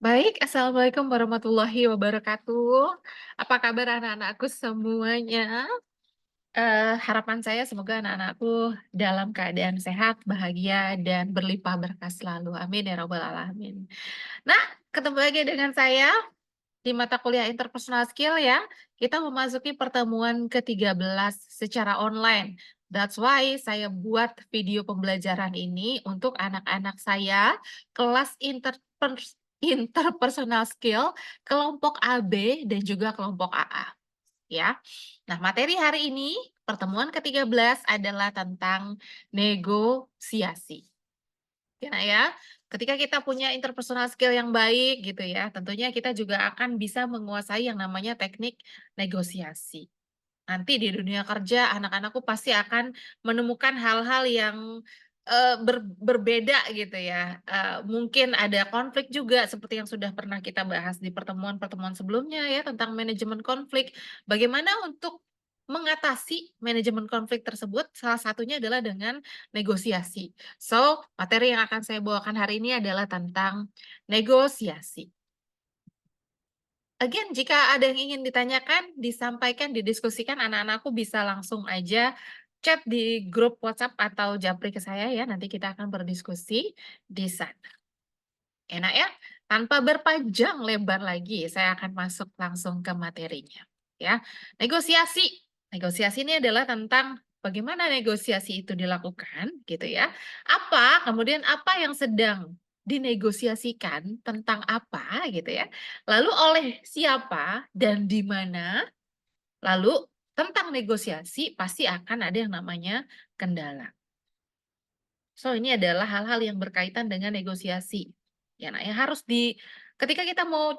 Baik, assalamualaikum warahmatullahi wabarakatuh. Apa kabar anak-anakku semuanya? Harapan saya semoga anak-anakku dalam keadaan sehat, bahagia, dan berlimpah berkah selalu. Amin ya rabbal alamin. Nah, ketemu lagi dengan saya di mata kuliah Interpersonal Skill ya. Kita memasuki pertemuan ke-13 secara online. That's why saya buat video pembelajaran ini untuk anak-anak saya kelas Interpersonal Skill kelompok AB dan juga kelompok AA ya. Nah, materi hari ini pertemuan ke-13 adalah tentang negosiasi. Ya, Nak, ya. Ketika kita punya interpersonal skill yang baik gitu ya, tentunya kita juga akan bisa menguasai yang namanya teknik negosiasi. Nanti di dunia kerja anak-anakku pasti akan menemukan hal-hal yang, berbeda gitu ya, mungkin ada konflik juga seperti yang sudah pernah kita bahas di pertemuan-pertemuan sebelumnya ya tentang manajemen konflik. Bagaimana untuk mengatasi manajemen konflik tersebut, salah satunya adalah dengan negosiasi. So, materi yang akan saya bawakan hari ini adalah tentang negosiasi. Again, jika ada yang ingin ditanyakan, disampaikan, didiskusikan, anak-anakku bisa langsung aja chat di grup WhatsApp atau japri ke saya ya, nanti kita akan berdiskusi di sana. Enak ya? Tanpa berpanjang lebar lagi, saya akan masuk langsung ke materinya. Ya, negosiasi. Negosiasi ini adalah tentang bagaimana negosiasi itu dilakukan, gitu ya. Kemudian apa yang sedang dinegosiasikan tentang apa, gitu ya. Lalu oleh siapa dan di mana. Lalu tentang negosiasi pasti akan ada yang namanya kendala. So, ini adalah hal-hal yang berkaitan dengan negosiasi. Ya, nah, yang harus ketika kita mau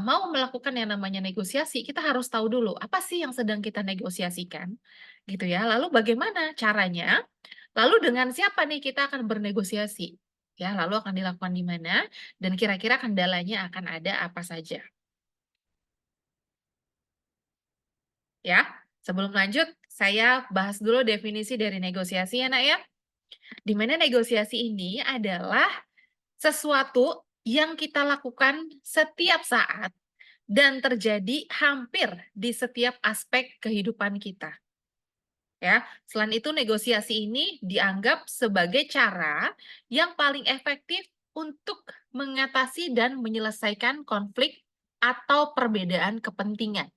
mau melakukan yang namanya negosiasi, kita harus tahu dulu apa sih yang sedang kita negosiasikan, gitu ya. Lalu bagaimana caranya? Lalu dengan siapa nih kita akan bernegosiasi? Ya, lalu akan dilakukan di mana? Dan kira-kira kendalanya akan ada apa saja? Ya, sebelum lanjut, saya bahas dulu definisi dari negosiasi ya, Nak ya. Di mana negosiasi ini adalah sesuatu yang kita lakukan setiap saat dan terjadi hampir di setiap aspek kehidupan kita. Ya, selain itu negosiasi ini dianggap sebagai cara yang paling efektif untuk mengatasi dan menyelesaikan konflik atau perbedaan kepentingan.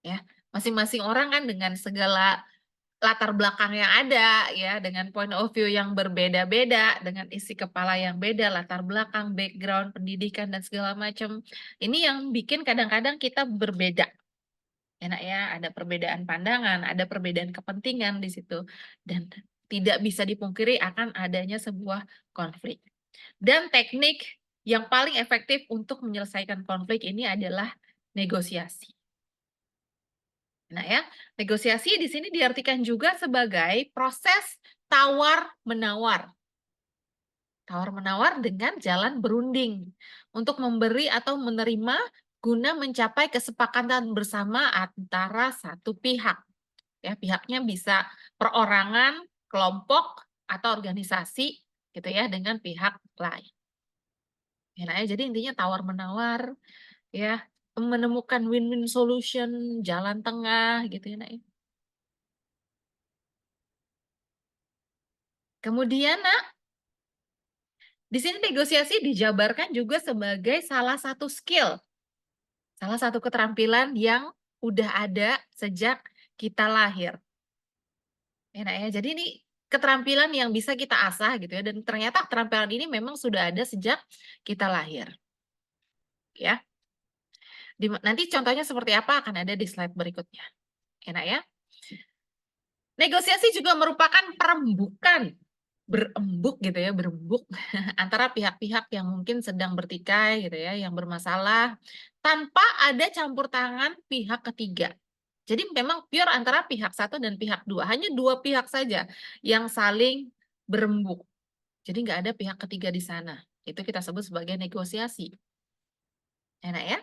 Ya, masing-masing orang kan dengan segala latar belakang yang ada ya, dengan point of view yang berbeda-beda, dengan isi kepala yang beda, latar belakang, background, pendidikan, dan segala macam. Ini yang bikin kadang-kadang kita berbeda. Enak ya, ada perbedaan pandangan, ada perbedaan kepentingan di situ, dan tidak bisa dipungkiri akan adanya sebuah konflik. Dan teknik yang paling efektif untuk menyelesaikan konflik ini adalah negosiasi. Nah ya, negosiasi di sini diartikan juga sebagai proses tawar-menawar. Tawar-menawar dengan jalan berunding untuk memberi atau menerima guna mencapai kesepakatan bersama antara satu pihak. Ya, pihaknya bisa perorangan, kelompok, atau organisasi gitu ya dengan pihak lain. Ya, nah, ya, jadi intinya tawar-menawar ya, menemukan win-win solution, jalan tengah gitu ya, Nak, ya. Kemudian, Nak, di sini negosiasi dijabarkan juga sebagai salah satu skill, salah satu keterampilan yang udah ada sejak kita lahir. Ya, Nak, ya. Jadi ini keterampilan yang bisa kita asah gitu ya, dan ternyata keterampilan ini memang sudah ada sejak kita lahir, ya. Nanti contohnya seperti apa akan ada di slide berikutnya. Ya, Nak, ya. Negosiasi juga merupakan perembukan, berembuk gitu ya, berembuk antara pihak-pihak yang mungkin sedang bertikai gitu ya, yang bermasalah, tanpa ada campur tangan pihak ketiga. Jadi memang pure antara pihak satu dan pihak dua, hanya dua pihak saja yang saling berembuk. Jadi nggak ada pihak ketiga di sana. Itu kita sebut sebagai negosiasi. Enak ya?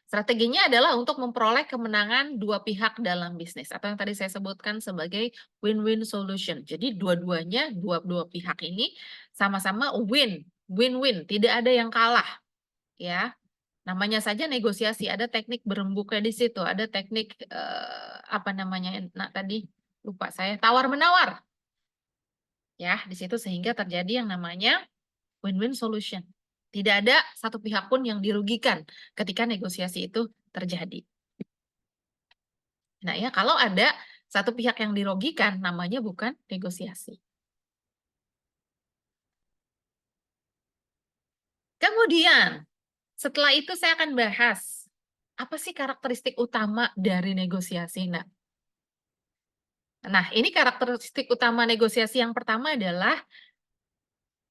Strateginya adalah untuk memperoleh kemenangan dua pihak dalam bisnis atau yang tadi saya sebutkan sebagai win-win solution. Jadi dua-duanya, dua-dua pihak ini sama-sama win win-win, tidak ada yang kalah, ya. Namanya saja negosiasi, ada teknik berembuknya di situ, ada teknik, apa namanya, tadi, lupa saya, tawar-menawar, ya, di situ sehingga terjadi yang namanya win-win solution. Tidak ada satu pihak pun yang dirugikan ketika negosiasi itu terjadi. Nah ya, kalau ada satu pihak yang dirugikan, namanya bukan negosiasi. Kemudian, setelah itu saya akan bahas, apa sih karakteristik utama dari negosiasi? Nah, ini karakteristik utama negosiasi yang pertama adalah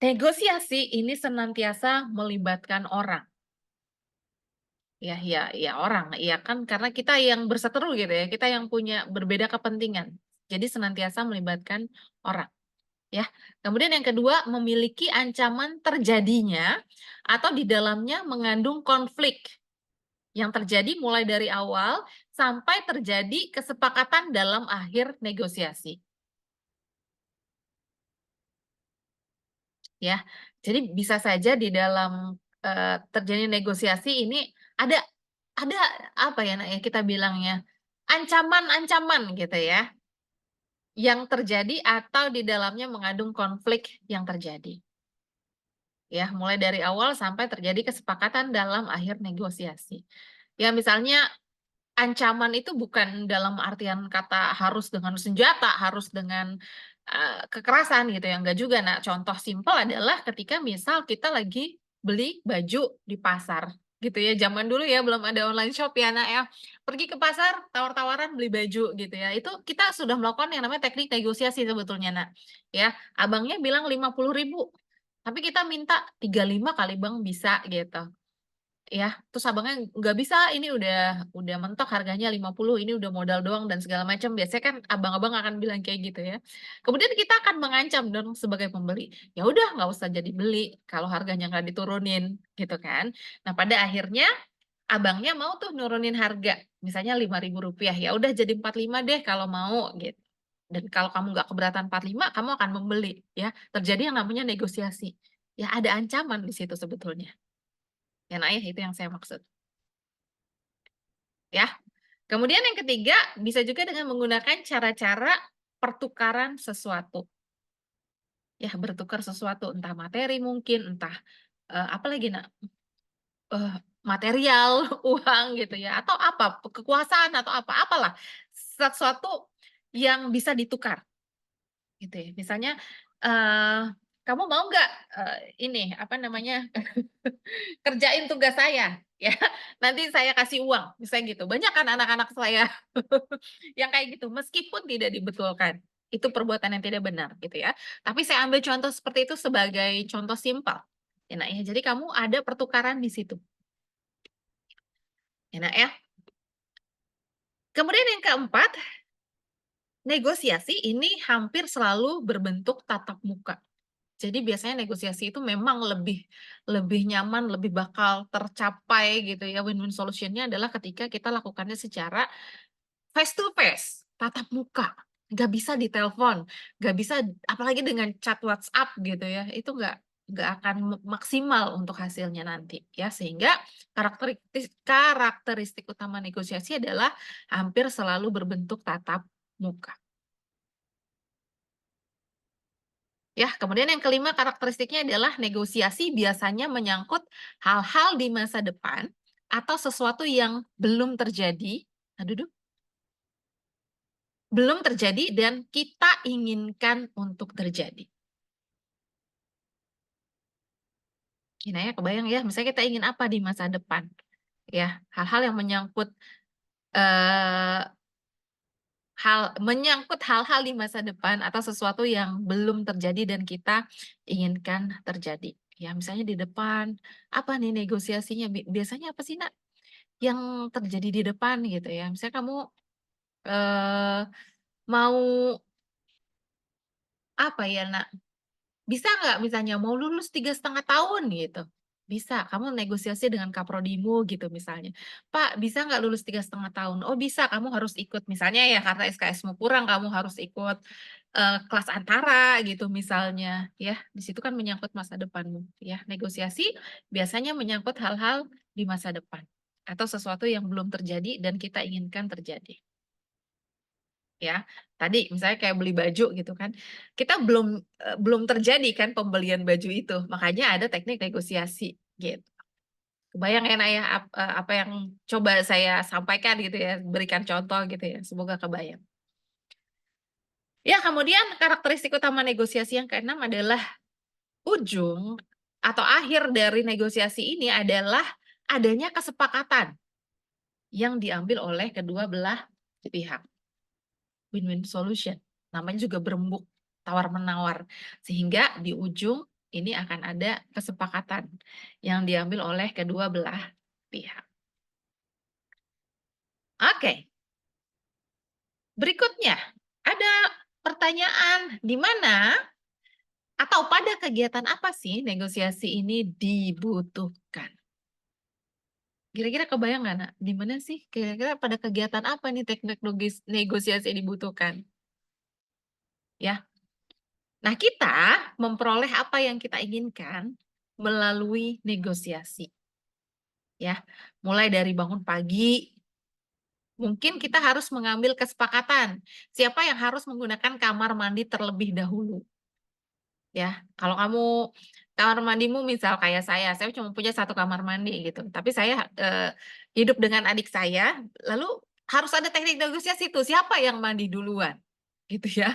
negosiasi ini senantiasa melibatkan orang. Ya orang, ya kan karena kita yang berseteru gitu ya, kita yang punya berbeda kepentingan. Jadi senantiasa melibatkan orang, ya. Kemudian yang kedua, memiliki ancaman terjadinya atau di dalamnya mengandung konflik yang terjadi mulai dari awal sampai terjadi kesepakatan dalam akhir negosiasi. Ya, jadi bisa saja di dalam, terjadi negosiasi ini ada ada apa ya, Nak, ya, kita bilangnya, ancaman-ancaman gitu ya, yang terjadi atau di dalamnya mengandung konflik yang terjadi. Ya, mulai dari awal sampai terjadi kesepakatan dalam akhir negosiasi. Ya misalnya ancaman itu bukan dalam artian kata harus dengan senjata, harus dengan, kekerasan gitu ya, enggak juga. Nah, contoh simpel adalah ketika misal kita lagi beli baju di pasar, gitu ya. Zaman dulu ya belum ada online shop ya, Nak, ya. Pergi ke pasar, tawar-tawaran beli baju gitu ya. Itu kita sudah melakukan yang namanya teknik negosiasi sebetulnya, Nak, ya. Abangnya bilang 50.000, tapi kita minta 35 kali Bang, bisa gitu. Ya, terus abangnya, "Nggak bisa, ini udah mentok harganya 50, ini udah modal doang," dan segala macam. Biasanya kan abang-abang akan bilang kayak gitu ya. Kemudian kita akan mengancam dong sebagai pembeli, "Ya udah nggak usah jadi beli kalau harganya nggak diturunin," gitu kan. Nah, pada akhirnya abangnya mau tuh nurunin harga, misalnya Rp5.000, "Ya udah jadi 45 deh kalau mau," gitu. Dan kalau kamu nggak keberatan 45, kamu akan membeli, ya. Terjadi yang namanya negosiasi. Ya ada ancaman di situ sebetulnya. Ya, Nak, ya, itu yang saya maksud. Ya. Kemudian yang ketiga, bisa juga dengan menggunakan cara-cara pertukaran sesuatu. Ya, bertukar sesuatu, entah materi mungkin, entah, apalagi Nak, material, uang gitu ya, atau apa, kekuasaan atau apa, apalah, sesuatu yang bisa ditukar, gitu ya. Misalnya, eee, "Kamu mau nggak, ini, apa namanya, kerjain tugas saya?" Ya, nanti saya kasih uang, misalnya gitu. Banyak kan anak-anak saya yang kayak gitu, meskipun tidak dibetulkan, itu perbuatan yang tidak benar gitu ya. Tapi saya ambil contoh seperti itu sebagai contoh simpel, ya Nak ya. Jadi kamu ada pertukaran di situ, ya Nak ya. Kemudian yang keempat, negosiasi ini hampir selalu berbentuk tatap muka. Jadi biasanya negosiasi itu memang lebih lebih nyaman, lebih bakal tercapai gitu ya, win-win solution-nya adalah ketika kita lakukannya secara face to face, tatap muka, nggak bisa ditelepon, nggak bisa apalagi dengan chat WhatsApp gitu ya, itu nggak akan maksimal untuk hasilnya nanti ya. Sehingga karakteristik utama negosiasi adalah hampir selalu berbentuk tatap muka. Ya, kemudian yang kelima karakteristiknya adalah negosiasi biasanya menyangkut hal-hal di masa depan atau sesuatu yang belum terjadi. Aduh, duh, belum terjadi dan kita inginkan untuk terjadi. Nah ya, kebayang ya, misalnya kita ingin apa di masa depan, ya, hal-hal yang menyangkut, eee, menyangkut hal-hal di masa depan atau sesuatu yang belum terjadi dan kita inginkan terjadi. Ya, misalnya di depan, apa nih negosiasinya, biasanya apa sih, Nak, yang terjadi di depan gitu ya? Misalnya kamu, eee, mau apa ya, Nak, bisa nggak misalnya mau lulus 3,5 tahun gitu. Bisa, kamu negosiasi dengan kaprodimu gitu misalnya. "Pak, bisa nggak lulus 3,5 tahun?" "Oh bisa, kamu harus ikut," misalnya ya karena SKS-mu kurang, kamu harus ikut, kelas antara gitu misalnya, ya. Di situ kan menyangkut masa depanmu, ya. Negosiasi biasanya menyangkut hal-hal di masa depan, atau sesuatu yang belum terjadi dan kita inginkan terjadi. Ya, tadi misalnya kayak beli baju gitu kan, kita belum terjadi kan pembelian baju itu, makanya ada teknik negosiasi, gitu. Kebayang ya, Nak, ya, apa yang coba saya sampaikan gitu ya, berikan contoh gitu ya, semoga kebayang. Ya, kemudian karakteristik utama negosiasi yang keenam adalah ujung atau akhir dari negosiasi ini adalah adanya kesepakatan yang diambil oleh kedua belah pihak. Win-win solution, namanya juga berembuk, tawar-menawar. Sehingga di ujung ini akan ada kesepakatan yang diambil oleh kedua belah pihak. Oke, berikutnya ada pertanyaan, di mana atau pada kegiatan apa sih negosiasi ini dibutuhkan? Kira-kira kebayang nggak, Nak? Di mana sih kira-kira pada kegiatan apa nih teknik negosiasi dibutuhkan? Ya. Nah, kita memperoleh apa yang kita inginkan melalui negosiasi, ya. Mulai dari bangun pagi, mungkin kita harus mengambil kesepakatan, siapa yang harus menggunakan kamar mandi terlebih dahulu, ya. Kalau kamu kamar mandimu misal kayak saya cuma punya satu kamar mandi gitu, tapi saya, hidup dengan adik saya, lalu harus ada teknik negosiasi tuh, siapa yang mandi duluan, gitu ya.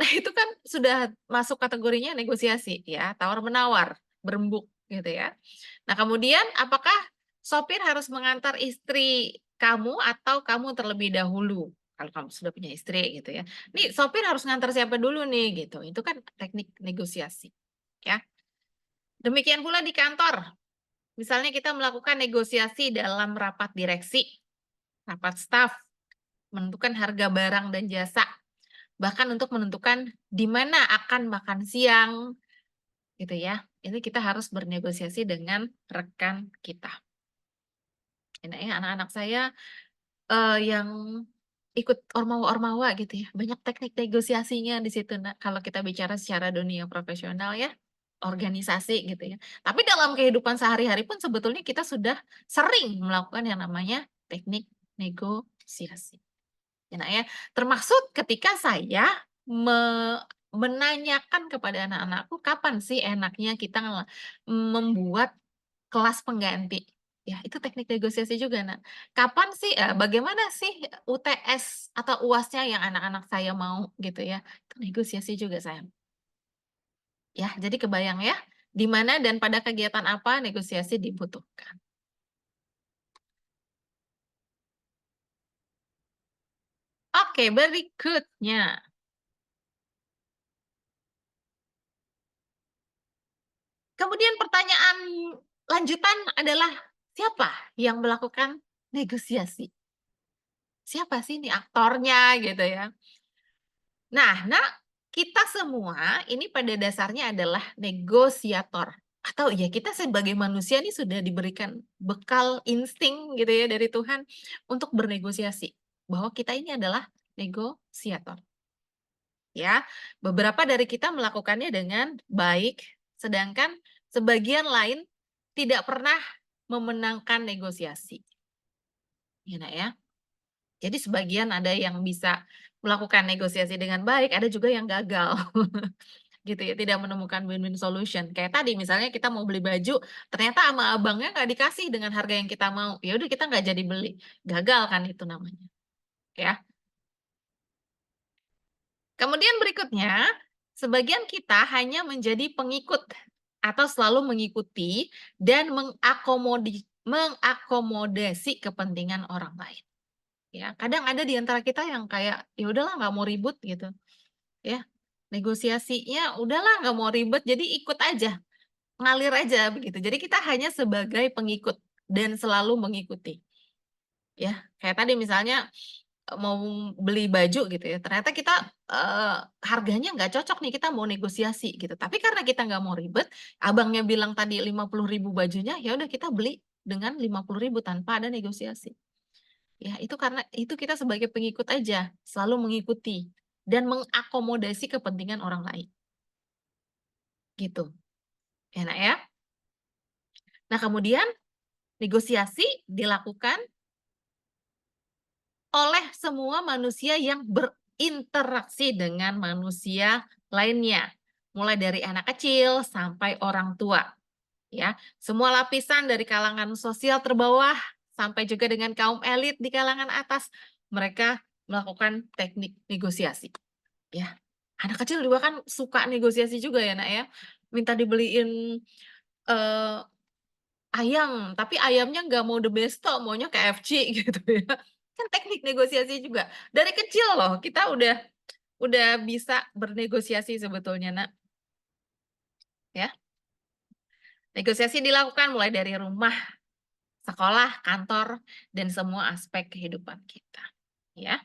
Nah, itu kan sudah masuk kategorinya negosiasi ya, tawar-menawar, berembuk gitu ya. Nah, kemudian apakah sopir harus mengantar istri kamu atau kamu terlebih dahulu? Kalau kamu sudah punya istri gitu ya. Nih sopir harus ngantar siapa dulu nih gitu, itu kan teknik negosiasi ya. Demikian pula di kantor, misalnya kita melakukan negosiasi dalam rapat direksi, rapat staf, menentukan harga barang dan jasa. Bahkan untuk menentukan di mana akan makan siang, gitu ya. Ini kita harus bernegosiasi dengan rekan kita. Enak ya, anak-anak saya, yang ikut ormawa-ormawa gitu ya, banyak teknik negosiasinya di situ, Nak, kalau kita bicara secara dunia profesional ya, organisasi gitu ya. Tapi dalam kehidupan sehari-hari pun sebetulnya kita sudah sering melakukan yang namanya teknik negosiasi. Ya, Nak, ya. Termasuk ketika saya menanyakan kepada anak-anakku, kapan sih enaknya kita membuat kelas pengganti? Ya, itu teknik negosiasi juga, Nak. Kapan sih bagaimana sih UTS atau UASnya yang anak-anak saya mau gitu ya, itu negosiasi juga sayang. Ya, jadi kebayang ya, di mana dan pada kegiatan apa negosiasi dibutuhkan. Oke, berikutnya. Kemudian pertanyaan lanjutan adalah, siapa yang melakukan negosiasi? Siapa sih ini aktornya gitu ya. Nah, kita semua ini pada dasarnya adalah negosiator. Atau ya kita sebagai manusia nih sudah diberikan bekal insting gitu ya dari Tuhan untuk bernegosiasi. Bahwa kita ini adalah negosiator. Ya, beberapa dari kita melakukannya dengan baik, sedangkan sebagian lain tidak pernah memenangkan negosiasi. Ya, Nak, ya. Jadi sebagian ada yang bisa melakukan negosiasi dengan baik, ada juga yang gagal. Gitu ya, tidak menemukan win-win solution. Kayak tadi misalnya kita mau beli baju, ternyata sama abangnya nggak dikasih dengan harga yang kita mau. Ya udah kita nggak jadi beli. Gagal kan itu namanya, ya. Kemudian berikutnya, sebagian kita hanya menjadi pengikut atau selalu mengikuti dan mengakomodasi kepentingan orang lain. Ya, kadang ada di antara kita yang kayak, ya udahlah nggak mau ribut gitu, ya. Negosiasinya udahlah nggak mau ribet, jadi ikut aja, ngalir aja begitu. Jadi kita hanya sebagai pengikut dan selalu mengikuti, ya. Kayak tadi misalnya mau beli baju gitu ya, ternyata kita, harganya nggak cocok nih, kita mau negosiasi gitu. Tapi karena kita nggak mau ribet, abangnya bilang tadi 50.000 bajunya, ya udah kita beli dengan 50.000 tanpa ada negosiasi. Ya itu karena itu kita sebagai pengikut aja, selalu mengikuti dan mengakomodasi kepentingan orang lain, gitu. Enak ya? Nah kemudian negosiasi dilakukan oleh semua manusia yang berinteraksi dengan manusia lainnya, mulai dari anak kecil sampai orang tua, ya. Semua lapisan dari kalangan sosial terbawah sampai juga dengan kaum elit di kalangan atas, mereka melakukan teknik negosiasi, ya. Anak kecil juga kan suka negosiasi juga ya, Nak, ya. Minta dibeliin, eee, ayam, tapi ayamnya nggak mau The Besto, maunya KFC gitu ya. Kan teknik negosiasi juga. Dari kecil loh kita udah bisa bernegosiasi sebetulnya, Nak, ya. Negosiasi dilakukan mulai dari rumah, sekolah, kantor, dan semua aspek kehidupan kita, ya.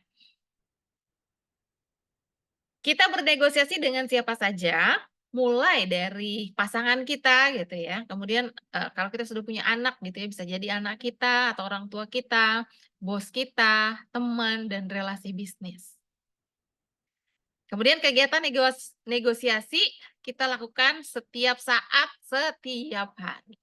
Kita bernegosiasi dengan siapa saja, mulai dari pasangan kita gitu ya, kemudian, kalau kita sudah punya anak gitu ya, bisa jadi anak kita atau orang tua kita, bos kita, teman, dan relasi bisnis. Kemudian kegiatan negosiasi kita lakukan setiap saat, setiap hari,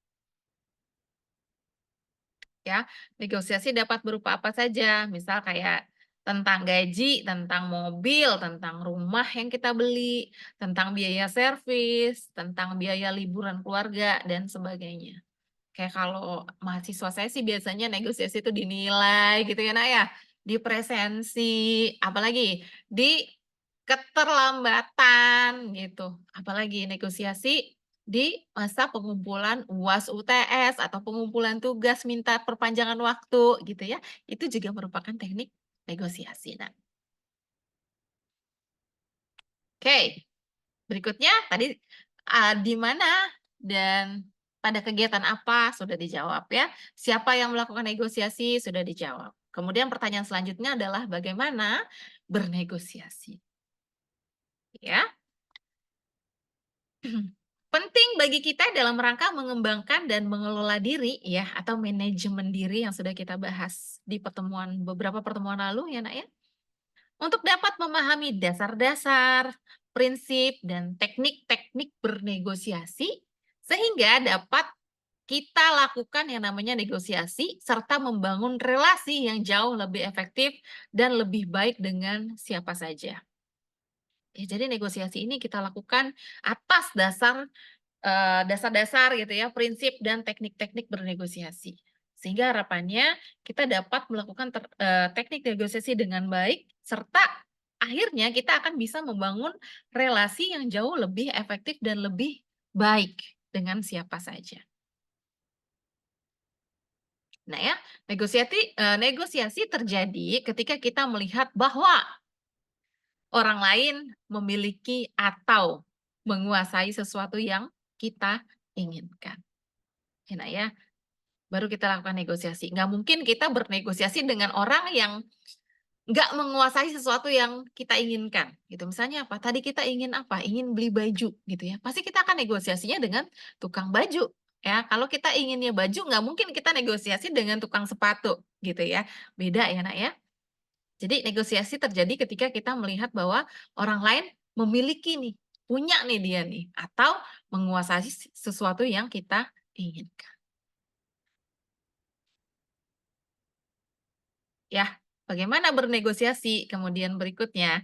ya. Negosiasi dapat berupa apa saja, misal kayak tentang gaji, tentang mobil, tentang rumah yang kita beli, tentang biaya servis, tentang biaya liburan keluarga, dan sebagainya. Kayak kalau mahasiswa saya sih biasanya negosiasi itu di nilai gitu ya, Nak, ya, di presensi, apalagi di keterlambatan gitu, apalagi negosiasi di masa pengumpulan UAS UTS atau pengumpulan tugas minta perpanjangan waktu gitu ya, itu juga merupakan teknik negosiasi, Nak. Oke, berikutnya tadi, di mana dan pada kegiatan apa sudah dijawab ya. Siapa yang melakukan negosiasi sudah dijawab. Kemudian pertanyaan selanjutnya adalah bagaimana bernegosiasi, ya. Penting bagi kita dalam rangka mengembangkan dan mengelola diri ya, atau manajemen diri yang sudah kita bahas di beberapa pertemuan lalu ya, Nak, ya. Untuk dapat memahami dasar-dasar, prinsip, dan teknik-teknik bernegosiasi, sehingga dapat kita lakukan yang namanya negosiasi, serta membangun relasi yang jauh lebih efektif dan lebih baik dengan siapa saja. Ya, jadi negosiasi ini kita lakukan atas dasar-dasar gitu ya, prinsip dan teknik-teknik bernegosiasi. Sehingga harapannya kita dapat melakukan teknik negosiasi dengan baik, serta akhirnya kita akan bisa membangun relasi yang jauh lebih efektif dan lebih baik dengan siapa saja. Nah ya, negosiasi terjadi ketika kita melihat bahwa orang lain memiliki atau menguasai sesuatu yang kita inginkan. Ya, Nak, ya. Baru kita lakukan negosiasi. Nggak mungkin kita bernegosiasi dengan orang yang nggak menguasai sesuatu yang kita inginkan, gitu. Misalnya apa, tadi kita ingin apa, ingin beli baju, gitu ya. Pasti kita akan negosiasinya dengan tukang baju, ya. Kalau kita inginnya baju, nggak mungkin kita negosiasi dengan tukang sepatu, gitu ya. Beda ya, Nak, ya. Jadi negosiasi terjadi ketika kita melihat bahwa orang lain memiliki nih, punya nih dia nih, atau menguasai sesuatu yang kita inginkan. Ya, bagaimana bernegosiasi kemudian berikutnya.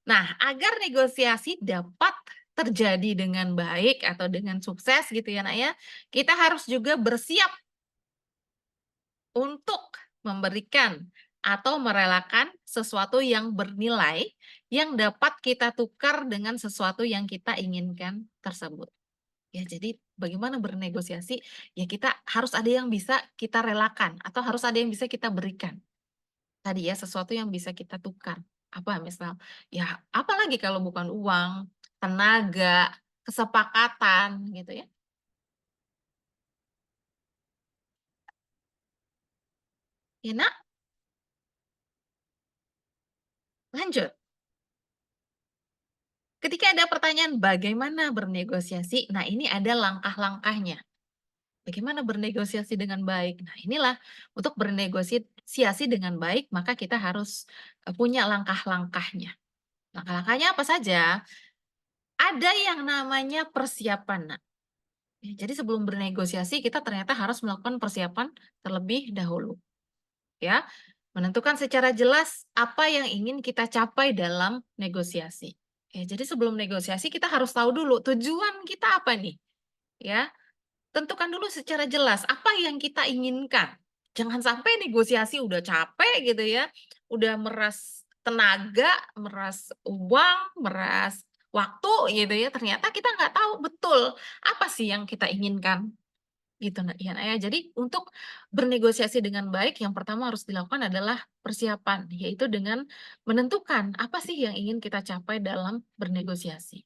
Nah, agar negosiasi dapat terjadi dengan baik atau dengan sukses gitu ya, Nak, ya, kita harus juga bersiap untuk memberikan atau merelakan sesuatu yang bernilai yang dapat kita tukar dengan sesuatu yang kita inginkan tersebut. Ya, jadi bagaimana bernegosiasi, ya kita harus ada yang bisa kita relakan atau harus ada yang bisa kita berikan. Tadi ya, sesuatu yang bisa kita tukar. Apa misal, ya apalagi kalau bukan uang, tenaga, kesepakatan gitu ya. Ya, Nak? Lanjut, ketika ada pertanyaan bagaimana bernegosiasi, nah ini ada langkah-langkahnya. Bagaimana bernegosiasi dengan baik? Nah, inilah untuk bernegosiasi dengan baik, maka kita harus punya langkah-langkahnya. Langkah-langkahnya apa saja? Ada yang namanya persiapan, Nak. Ya, jadi sebelum bernegosiasi kita ternyata harus melakukan persiapan terlebih dahulu, ya. Menentukan secara jelas apa yang ingin kita capai dalam negosiasi. Ya, jadi sebelum negosiasi kita harus tahu dulu tujuan kita apa nih, ya. Tentukan dulu secara jelas apa yang kita inginkan. Jangan sampai negosiasi udah capek gitu ya, udah meras tenaga, meras uang, meras waktu gitu ya, ternyata kita nggak tahu betul apa sih yang kita inginkan gitu nah ya, Nak, ya. Jadi untuk bernegosiasi dengan baik yang pertama harus dilakukan adalah persiapan, yaitu dengan menentukan apa sih yang ingin kita capai dalam bernegosiasi.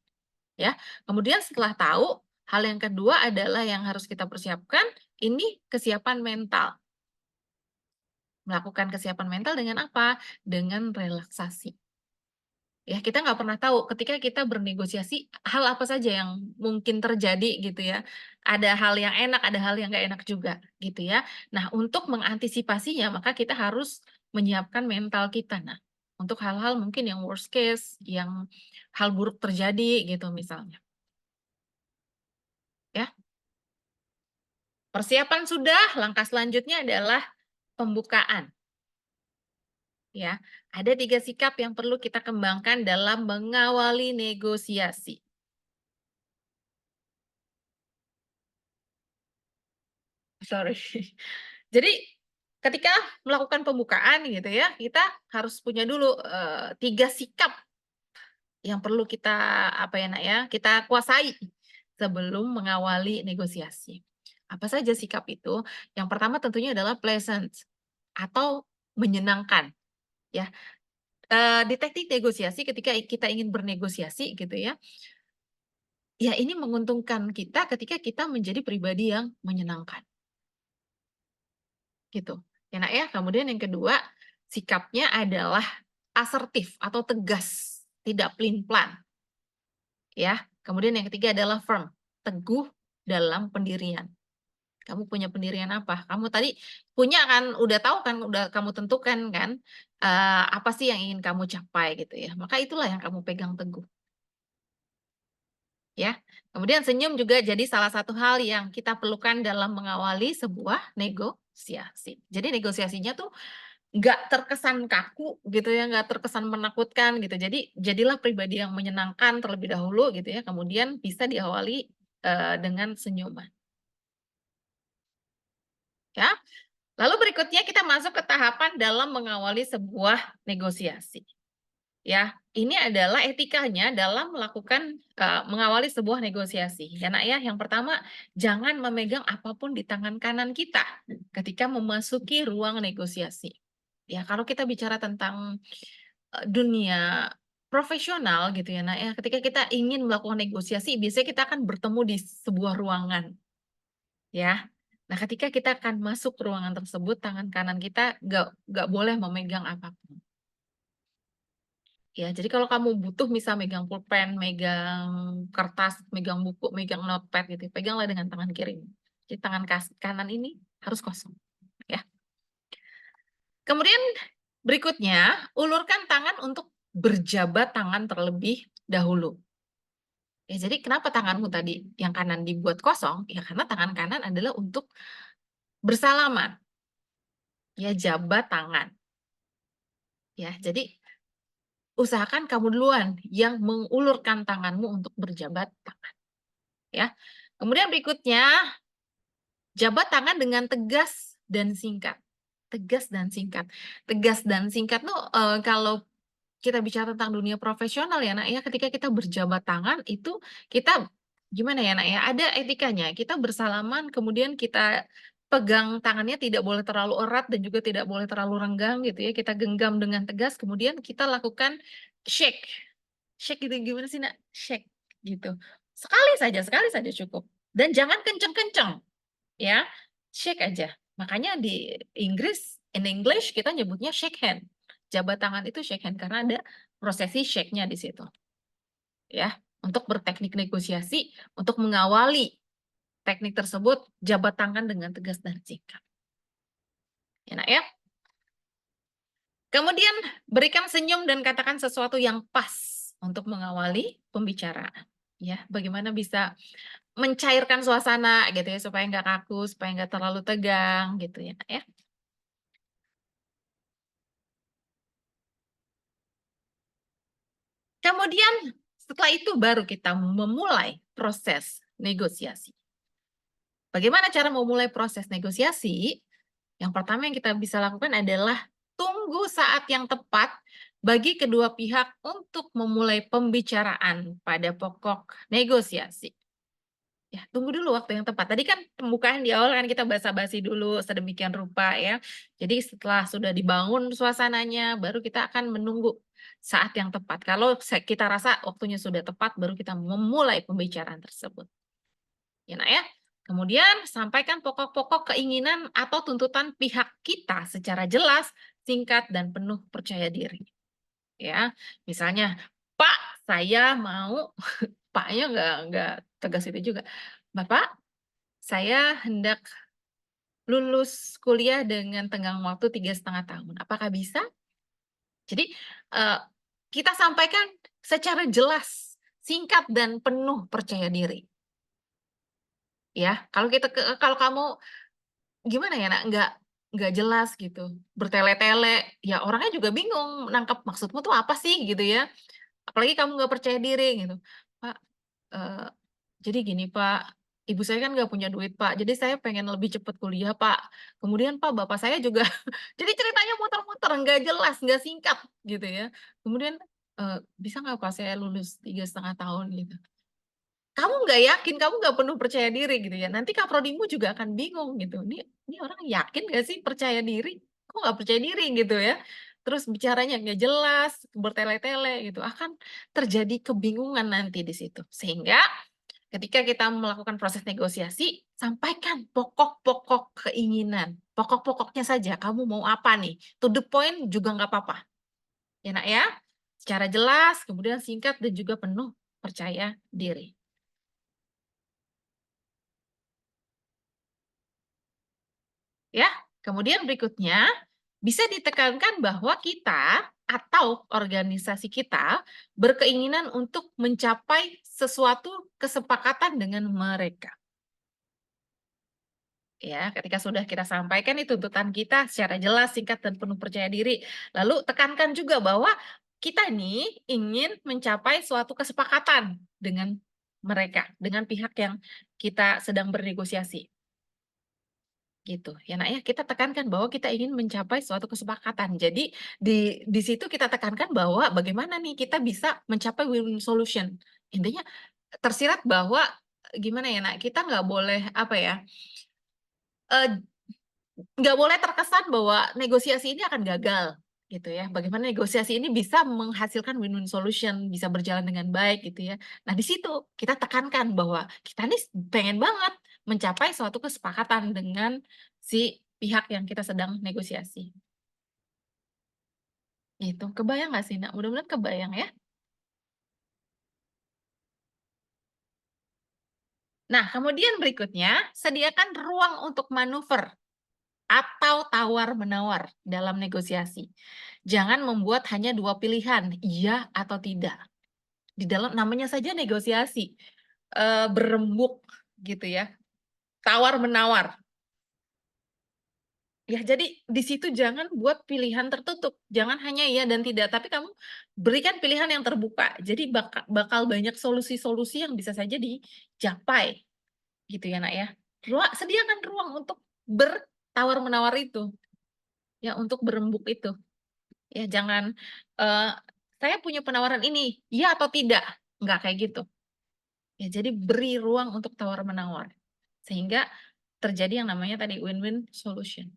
Ya. Kemudian setelah tahu, hal yang kedua adalah yang harus kita persiapkan, ini kesiapan mental. Melakukan kesiapan mental dengan apa? Dengan relaksasi. Ya, kita nggak pernah tahu ketika kita bernegosiasi, hal apa saja yang mungkin terjadi gitu ya. Ada hal yang enak, ada hal yang nggak enak juga gitu ya. Nah, untuk mengantisipasinya maka kita harus menyiapkan mental kita. Nah, untuk hal-hal mungkin yang worst case, yang hal buruk terjadi gitu misalnya, ya. Persiapan sudah, langkah selanjutnya adalah pembukaan, ya. Ada 3 sikap yang perlu kita kembangkan dalam mengawali negosiasi. Sorry. Jadi, ketika melakukan pembukaan gitu ya, kita harus punya dulu, 3 sikap yang perlu kita, apa ya, Nak, ya, kita kuasai sebelum mengawali negosiasi. Apa saja sikap itu? Yang pertama tentunya adalah pleasant atau menyenangkan, ya. Di teknik negosiasi ketika kita ingin bernegosiasi gitu ya, ya ini menguntungkan kita ketika kita menjadi pribadi yang menyenangkan, gitu. Ya, Nak, ya. Kemudian yang kedua, sikapnya adalah asertif atau tegas, tidak pelin-pelan, ya. Kemudian yang ketiga adalah firm, teguh dalam pendirian. Kamu punya pendirian apa? Kamu tadi punya kan, udah tahu kan, udah kamu tentukan kan, apa sih yang ingin kamu capai gitu ya, maka itulah yang kamu pegang teguh. Ya, kemudian senyum juga jadi salah satu hal yang kita perlukan dalam mengawali sebuah negosiasi. Jadi negosiasinya tuh nggak terkesan kaku gitu ya, nggak terkesan menakutkan gitu. Jadi jadilah pribadi yang menyenangkan terlebih dahulu gitu ya, kemudian bisa diawali, dengan senyuman, ya. Lalu berikutnya kita masuk ke tahapan dalam mengawali sebuah negosiasi. Ya, ini adalah etikanya dalam melakukan, mengawali sebuah negosiasi, ya, Nak, ya. Yang pertama, jangan memegang apapun di tangan kanan kita ketika memasuki ruang negosiasi. Ya, kalau kita bicara tentang, dunia profesional gitu ya, Nak, ya, ketika kita ingin melakukan negosiasi biasanya kita akan bertemu di sebuah ruangan, ya. Nah, ketika kita akan masuk ke ruangan tersebut, tangan kanan kita nggak boleh memegang apapun. Ya, jadi kalau kamu butuh misal megang pulpen, megang kertas, megang buku, megang notepad gitu, peganglah dengan tangan kiri. Jadi tangan kanan ini harus kosong, ya. Kemudian berikutnya, ulurkan tangan untuk berjabat tangan terlebih dahulu. Ya, jadi kenapa tanganmu tadi yang kanan dibuat kosong? Ya karena tangan kanan adalah untuk bersalaman, ya jabat tangan. Ya, jadi usahakan kamu duluan yang mengulurkan tanganmu untuk berjabat tangan, ya. Kemudian berikutnya, jabat tangan dengan tegas dan singkat. Tegas dan singkat. Tegas dan singkat tuh, kalau kita bicara tentang dunia profesional ya, Nak, ya, ketika kita berjabat tangan itu kita gimana ya, Nak, ya, ada etikanya. Kita bersalaman kemudian kita pegang tangannya tidak boleh terlalu erat dan juga tidak boleh terlalu renggang gitu ya, kita genggam dengan tegas kemudian kita lakukan shake. Shake gitu gimana sih, Nak? Shake gitu. Sekali saja cukup dan jangan kenceng-kenceng. Ya, shake aja. Makanya di Inggris, in English kita nyebutnya shake hand. jabat tangan itu shake hand karena ada prosesi shake-nya di situ, ya. Untuk berteknik negosiasi, untuk mengawali teknik tersebut, jabat tangan dengan tegas dan singkat. Ya, Nak, ya. Kemudian berikan senyum dan katakan sesuatu yang pas untuk mengawali pembicaraan. Ya, bagaimana bisa mencairkan suasana gitu ya, supaya nggak kaku, supaya nggak terlalu tegang gitu ya, Nak, ya. Kemudian setelah itu baru kita memulai proses negosiasi. Bagaimana cara memulai proses negosiasi? Yang pertama yang kita bisa lakukan adalah tunggu saat yang tepat bagi kedua pihak untuk memulai pembicaraan pada pokok negosiasi. Ya, tunggu dulu waktu yang tepat. Tadi kan pembukaan di awal kan kita basa-basi dulu sedemikian rupa ya. Jadi setelah sudah dibangun suasananya, baru kita akan menunggu saat yang tepat. Kalau kita rasa waktunya sudah tepat, baru kita memulai pembicaraan tersebut. Ya, Nak, ya. Kemudian sampaikan pokok-pokok keinginan atau tuntutan pihak kita secara jelas, singkat, dan penuh percaya diri. Ya, misalnya, Pak, saya mau, Paknya nggak tegas itu juga. Bapak, saya hendak lulus kuliah dengan tenggang waktu 3,5 tahun. Apakah bisa? Jadi, eee, kita sampaikan secara jelas, singkat, dan penuh percaya diri, ya. Kalau kamu gimana ya, Nak, nggak jelas gitu, bertele-tele, ya orangnya juga bingung nangkep maksudmu tuh apa sih gitu ya. Apalagi kamu nggak percaya diri gitu, "Pak, eee, jadi gini Pak, ibu saya kan nggak punya duit Pak, jadi saya pengen lebih cepat kuliah Pak. Kemudian Pak, bapak saya juga" jadi ceritanya muter-muter, nggak jelas, nggak singkat gitu ya. Kemudian, "Bisa nggak Pak saya lulus 3,5 tahun?" Gitu. Kamu nggak yakin, kamu nggak penuh percaya diri gitu ya, nanti kaprodimu juga akan bingung gitu, "Ini orang yakin nggak sih percaya diri? Kok nggak percaya diri?" Gitu ya. Terus bicaranya nggak jelas, bertele-tele gitu, akan terjadi kebingungan nanti di situ. Sehingga ketika kita melakukan proses negosiasi, sampaikan pokok-pokok keinginan, pokok-pokoknya saja, kamu mau apa nih? To the point juga nggak apa-apa, ya Nak ya. Secara jelas, kemudian singkat dan juga penuh percaya diri. Ya, kemudian berikutnya, bisa ditekankan bahwa kita atau organisasi kita berkeinginan untuk mencapai sesuatu kesepakatan dengan mereka. Ya, ketika sudah kita sampaikan itu tuntutan kita secara jelas, singkat, dan penuh percaya diri. Lalu tekankan juga bahwa kita nih ingin mencapai suatu kesepakatan dengan mereka, dengan pihak yang kita sedang bernegosiasi. Gitu, ya Nak ya, kita tekankan bahwa kita ingin mencapai suatu kesepakatan. Jadi di situ kita tekankan bahwa bagaimana nih kita bisa mencapai win-win solution. Intinya tersirat bahwa gimana ya Nak, kita nggak boleh apa ya, eee, nggak boleh terkesan bahwa negosiasi ini akan gagal, gitu ya. Bagaimana negosiasi ini bisa menghasilkan win-win solution, bisa berjalan dengan baik gitu ya. Nah di situ kita tekankan bahwa kita nih pengen banget mencapai suatu kesepakatan dengan si pihak yang kita sedang negosiasi, gitu. Kebayang nggak sih, Nak? Mudah-mudahan kebayang ya. Nah kemudian berikutnya, sediakan ruang untuk manuver atau tawar-menawar dalam negosiasi. Jangan membuat hanya 2 pilihan, iya atau tidak. Di dalam namanya saja negosiasi, berembuk gitu ya, tawar-menawar. Ya jadi di situ jangan buat pilihan tertutup, jangan hanya iya dan tidak, tapi kamu berikan pilihan yang terbuka. Jadi bakal banyak solusi-solusi yang bisa saja dicapai gitu ya, Nak, ya. Sediakan ruang untuk bertawar-menawar itu, ya untuk berembuk itu. Ya jangan, "Saya punya penawaran ini, iya atau tidak?" Enggak kayak gitu. Ya jadi beri ruang untuk tawar-menawar, sehingga terjadi yang namanya tadi win-win solution,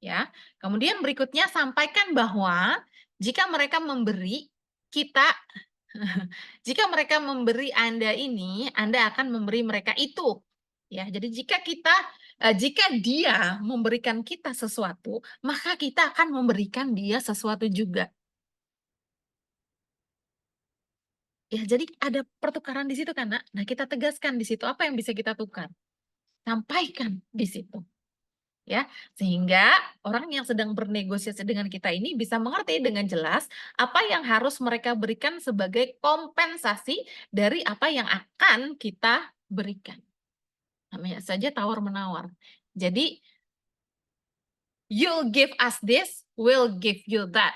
ya. Kemudian berikutnya sampaikan bahwa jika mereka memberi, kita jika mereka memberi Anda ini, Anda akan memberi mereka itu. Ya, jadi jika kita, Jika dia memberikan kita sesuatu, maka kita akan memberikan dia sesuatu juga. Ya, jadi ada pertukaran di situ kan, Nak. Nah, kita tegaskan di situ apa yang bisa kita tukar, sampaikan di situ, ya. Sehingga orang yang sedang bernegosiasi dengan kita ini bisa mengerti dengan jelas apa yang harus mereka berikan sebagai kompensasi dari apa yang akan kita berikan. Namanya saja tawar-menawar. Jadi, "You'll give us this, we'll give you that."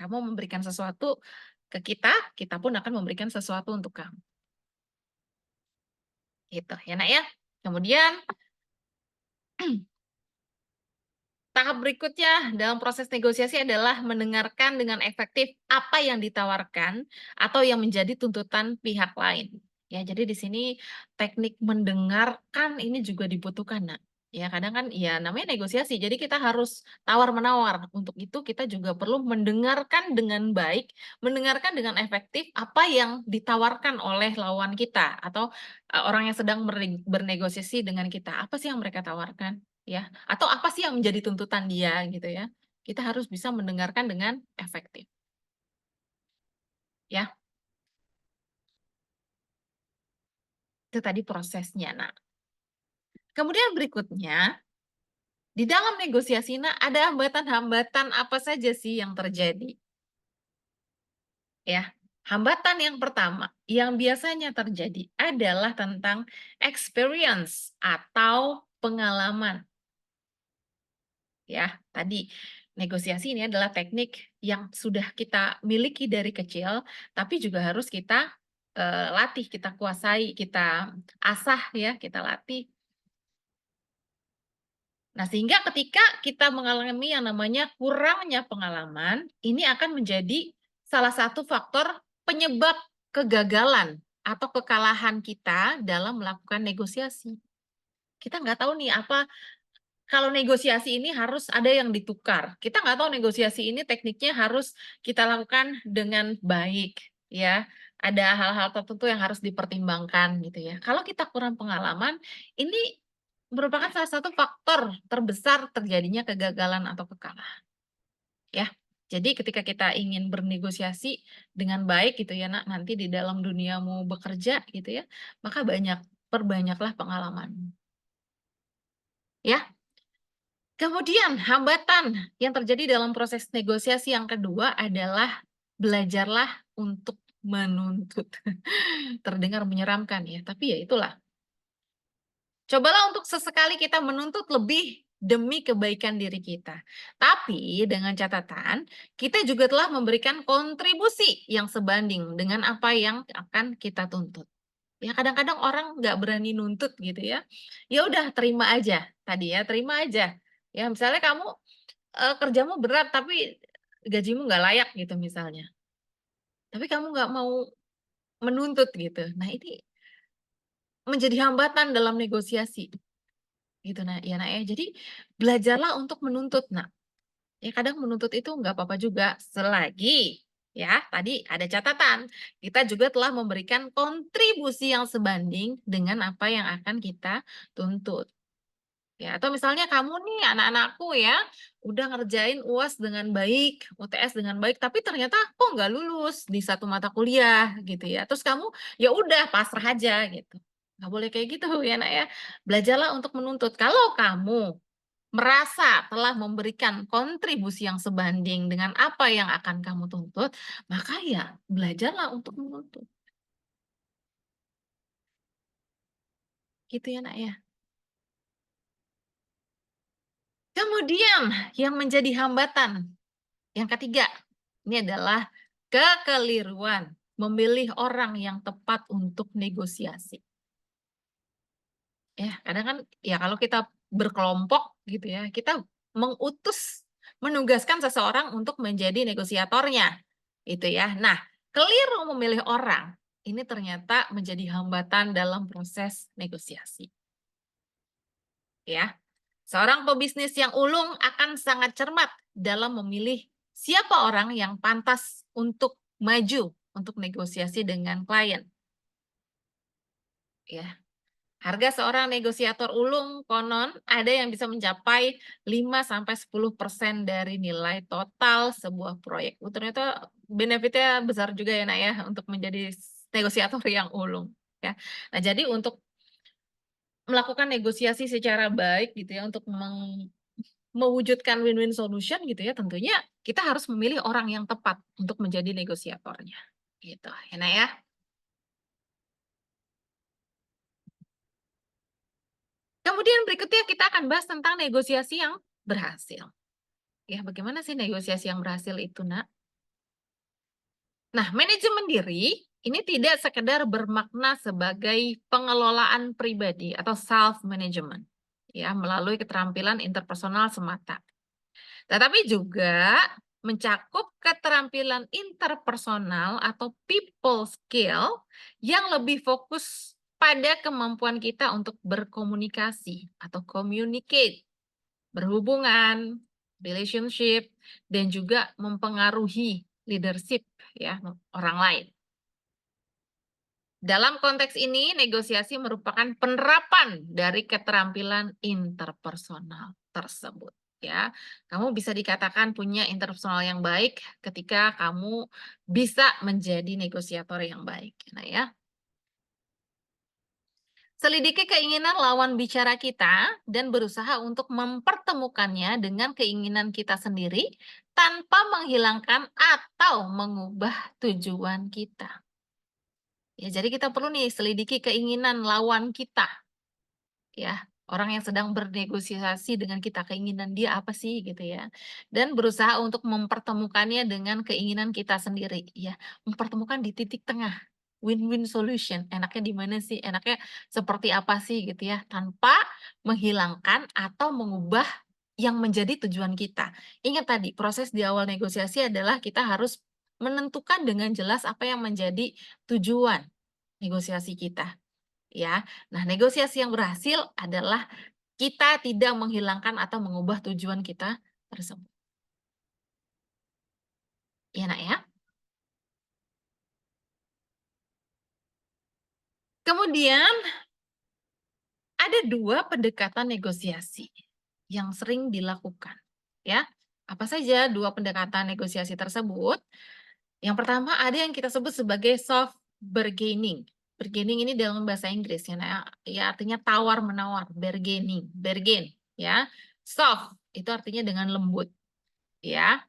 Kamu memberikan sesuatu ke kita pun akan memberikan sesuatu untuk kamu, gitu ya, Nak, ya. Kemudian tahap berikutnya dalam proses negosiasi adalah mendengarkan dengan efektif apa yang ditawarkan atau yang menjadi tuntutan pihak lain. Ya, jadi di sini teknik mendengarkan ini juga dibutuhkan, Nak. Ya, kadang kan ya namanya negosiasi, jadi kita harus tawar-menawar. Untuk itu kita juga perlu mendengarkan dengan baik, mendengarkan dengan efektif apa yang ditawarkan oleh lawan kita atau orang yang sedang bernegosiasi dengan kita. Apa sih yang mereka tawarkan? Ya, atau apa sih yang menjadi tuntutan dia gitu ya. Kita harus bisa mendengarkan dengan efektif, ya. Itu tadi prosesnya. Nah, kemudian berikutnya, di dalam negosiasi, nah, ada hambatan-hambatan apa saja sih yang terjadi, ya. Hambatan yang pertama yang biasanya terjadi adalah tentang experience atau pengalaman. Ya, tadi negosiasi ini adalah teknik yang sudah kita miliki dari kecil, tapi juga harus kita, latih, kita kuasai, kita asah ya, kita latih. Nah, sehingga ketika kita mengalami yang namanya kurangnya pengalaman, ini akan menjadi salah satu faktor penyebab kegagalan atau kekalahan kita dalam melakukan negosiasi. Kita nggak tahu nih apa. Kalau negosiasi ini harus ada yang ditukar. Kita nggak tahu negosiasi ini tekniknya harus kita lakukan dengan baik, ya. Ada hal-hal tertentu yang harus dipertimbangkan gitu ya. Kalau kita kurang pengalaman, ini merupakan salah satu faktor terbesar terjadinya kegagalan atau kekalahan, ya. Jadi ketika kita ingin bernegosiasi dengan baik gitu ya, Nak, nanti di dalam duniamu bekerja gitu ya, maka perbanyaklah pengalaman, ya. Kemudian hambatan yang terjadi dalam proses negosiasi yang kedua adalah belajarlah untuk menuntut. Terdengar menyeramkan ya, tapi ya itulah. Cobalah untuk sesekali kita menuntut lebih demi kebaikan diri kita. Tapi dengan catatan, kita juga telah memberikan kontribusi yang sebanding dengan apa yang akan kita tuntut. Ya kadang-kadang orang nggak berani nuntut gitu ya. Ya udah terima aja tadi ya, terima aja. Ya misalnya kamu kerjamu berat tapi gajimu nggak layak gitu misalnya, tapi kamu nggak mau menuntut gitu. Nah ini menjadi hambatan dalam negosiasi gitu, nah ya, Nak, ya. Jadi belajarlah untuk menuntut. Nah, ya kadang menuntut itu nggak apa-apa juga selagi ya tadi ada catatan, kita juga telah memberikan kontribusi yang sebanding dengan apa yang akan kita tuntut. Ya, atau misalnya kamu nih anak-anakku ya, udah ngerjain UAS dengan baik, UTS dengan baik, tapi ternyata kok nggak lulus di satu mata kuliah gitu ya. Terus kamu, ya udah pasrah aja gitu. Nggak boleh kayak gitu ya, Nak, ya. Belajarlah untuk menuntut. Kalau kamu merasa telah memberikan kontribusi yang sebanding dengan apa yang akan kamu tuntut, maka ya belajarlah untuk menuntut. Gitu ya, Nak, ya. Kemudian yang menjadi hambatan yang ketiga, ini adalah kekeliruan memilih orang yang tepat untuk negosiasi. Ya, kadang kan ya kalau kita berkelompok gitu ya, kita menugaskan seseorang untuk menjadi negosiatornya, gitu ya. Nah, keliru memilih orang, ini ternyata menjadi hambatan dalam proses negosiasi, ya. Seorang pebisnis yang ulung akan sangat cermat dalam memilih siapa orang yang pantas untuk maju untuk negosiasi dengan klien, ya. Harga seorang negosiator ulung konon ada yang bisa mencapai 5-10% dari nilai total sebuah proyek. Ternyata benefitnya besar juga ya, Nak, ya, untuk menjadi negosiator yang ulung, ya. Nah, jadi untuk melakukan negosiasi secara baik gitu ya, untuk mewujudkan win-win solution gitu ya, tentunya kita harus memilih orang yang tepat untuk menjadi negosiatornya, gitu, ya, Nak, ya. Kemudian berikutnya kita akan bahas tentang negosiasi yang berhasil. Ya, bagaimana sih negosiasi yang berhasil itu, Nak? Nah, manajemen diri ini tidak sekedar bermakna sebagai pengelolaan pribadi atau self management ya, melalui keterampilan interpersonal semata. Tetapi juga mencakup keterampilan interpersonal atau people skill yang lebih fokus pada kemampuan kita untuk berkomunikasi atau communicate, berhubungan, relationship, dan juga mempengaruhi leadership ya, orang lain. Dalam konteks ini, negosiasi merupakan penerapan dari keterampilan interpersonal tersebut ya. Kamu bisa dikatakan punya interpersonal yang baik ketika kamu bisa menjadi negosiator yang baik. Nah ya, selidiki keinginan lawan bicara kita dan berusaha untuk mempertemukannya dengan keinginan kita sendiri tanpa menghilangkan atau mengubah tujuan kita. Ya, jadi kita perlu nih selidiki keinginan lawan kita, ya. Orang yang sedang bernegosiasi dengan kita, keinginan dia apa sih gitu ya. Dan berusaha untuk mempertemukannya dengan keinginan kita sendiri, ya. Mempertemukan di titik tengah, win-win solution. Enaknya di mana sih? Enaknya seperti apa sih gitu ya, tanpa menghilangkan atau mengubah yang menjadi tujuan kita. Ingat tadi, proses di awal negosiasi adalah kita harus menentukan dengan jelas apa yang menjadi tujuan negosiasi kita, ya. Nah, negosiasi yang berhasil adalah kita tidak menghilangkan atau mengubah tujuan kita tersebut. Ya, Nak, ya. Kemudian ada 2 pendekatan negosiasi yang sering dilakukan, ya. Apa saja 2 pendekatan negosiasi tersebut? Yang pertama ada yang kita sebut sebagai soft bargaining. Bargaining ini dalam bahasa Inggris ya, nah, ya artinya tawar-menawar, bargaining, bargain ya. Soft itu artinya dengan lembut ya.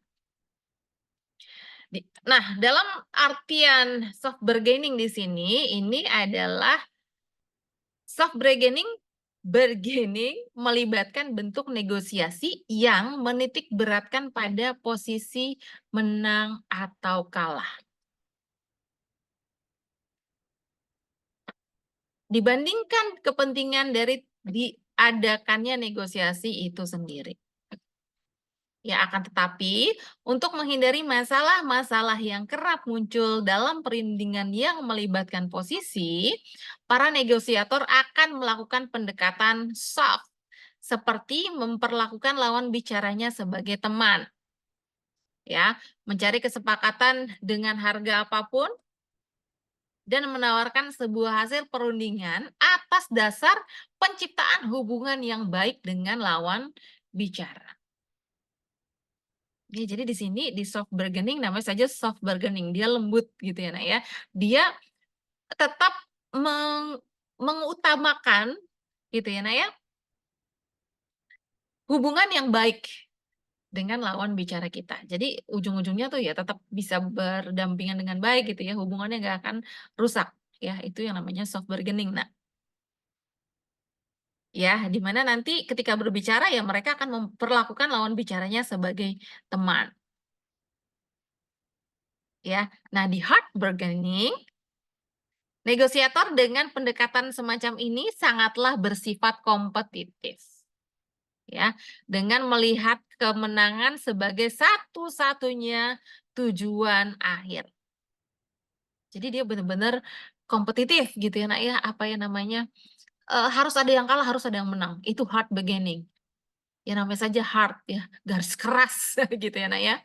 Nah, dalam artian soft bargaining di sini ini adalah soft bargaining melibatkan bentuk negosiasi yang menitik beratkan pada posisi menang atau kalah. Dibandingkan kepentingan dari diadakannya negosiasi itu sendiri. Ya, akan tetapi untuk menghindari masalah-masalah yang kerap muncul dalam perundingan yang melibatkan posisi, para negosiator akan melakukan pendekatan soft, seperti memperlakukan lawan bicaranya sebagai teman, ya, mencari kesepakatan dengan harga apapun, dan menawarkan sebuah hasil perundingan atas dasar penciptaan hubungan yang baik dengan lawan bicara. Ya, jadi di sini di soft bargaining namanya saja soft bargaining, dia lembut gitu ya, Nak, ya. Dia tetap mengutamakan gitu ya, Nak, ya, hubungan yang baik dengan lawan bicara kita. Jadi ujung-ujungnya tuh ya tetap bisa berdampingan dengan baik gitu ya, hubungannya nggak akan rusak ya, itu yang namanya soft bargaining, Nak. Ya, di mana nanti ketika berbicara ya mereka akan memperlakukan lawan bicaranya sebagai teman, ya. Nah, di hard bargaining, negosiator dengan pendekatan semacam ini sangatlah bersifat kompetitif, ya, dengan melihat kemenangan sebagai satu-satunya tujuan akhir. Jadi dia benar-benar kompetitif gitu ya, Nak, ya, apa ya namanya, harus ada yang kalah, harus ada yang menang, itu hard bargaining. Ya namanya saja hard ya, garis keras gitu ya, Nak, ya.